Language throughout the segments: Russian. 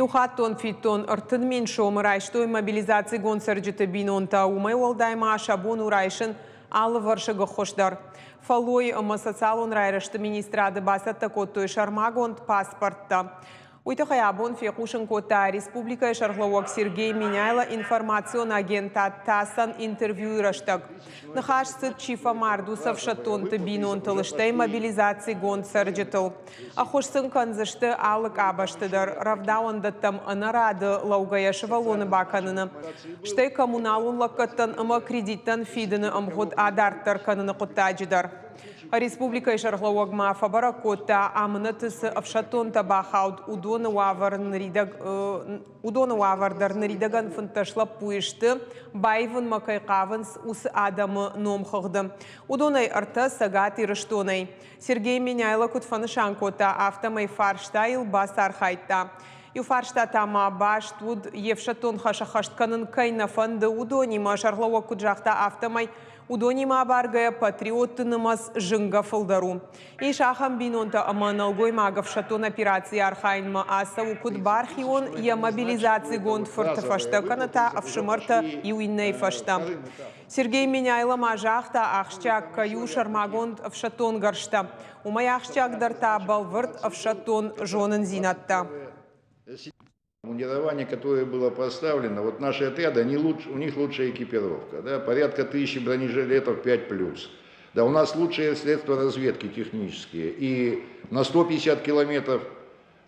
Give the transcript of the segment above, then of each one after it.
Юхаттон фиттон ыртын шомы райштой мобилизации гон сырджыты бинонта умай олдайма шабон урайшын алы варшыгы хошдар. Фалой социалон райрышты министрады басатта коттой шармагонт паспортта. Уйтахай абон фекушын кота республика шаргловок Сергей Миняйла информацион агента тасан интервью раштаг. Нахаш сыт чифа мардусов шатонты бинон тылыштай мобилизации гон сырджытыл. Ахошсын канзышты алык абаштыдар. Равдаондаттам анарады лаугая шывалоны баканыны. Штай коммуналун лаккаттан ама кредиттан фидыны амгод адарттар каныны куттаджидар. Республика шаргловок мафа баракота амнатысы авшатон табахауд удоны вавардар наридаган фынташла пуишты байвын макайқавынс ус адамы номхығды. Удонай арта сагати рыштонай. Сергей Миняйла кутфанышан кота автомай фарштайл басар хайта. И фаршта тама баш туд евшатон хашахаштканын кайна фанды удонима шаргловок куджахта автомай удонима баргая патриоттынымас жынга фылдару. И шахам бинонта аманалгой магов шатон операции архайнма аса укут бархион я мобилизации гонд фортафашта каната авшимарта и уинней фашта. Сергей Миняйла мажахта ахщак каю шармагонд авшатон гаршта. Умай ахщак дарта балвырт авшатон жонын зинатта. Мундирование, которое было поставлено, вот наши отряды, у них лучшая экипировка, да, порядка 1000 бронежилетов 5+. Да, у нас лучшие средства разведки технические, и на 150 километров,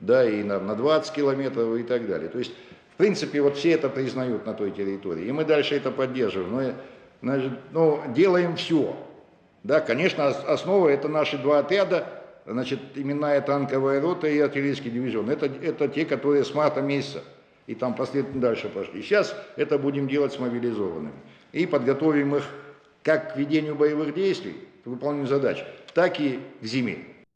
да, и на 20 километров и так далее. То есть, в принципе, вот все это признают на той территории, и мы дальше это поддерживаем. Но делаем все. Да, конечно, основа это наши 2 отряда. Значит, именная танковая рота и артиллерийский дивизион. Это те, которые с марта месяца и там последовательно дальше пошли. Сейчас это будем делать с мобилизованными. И подготовим их как к ведению боевых действий, к выполнению задач, так и к зиме.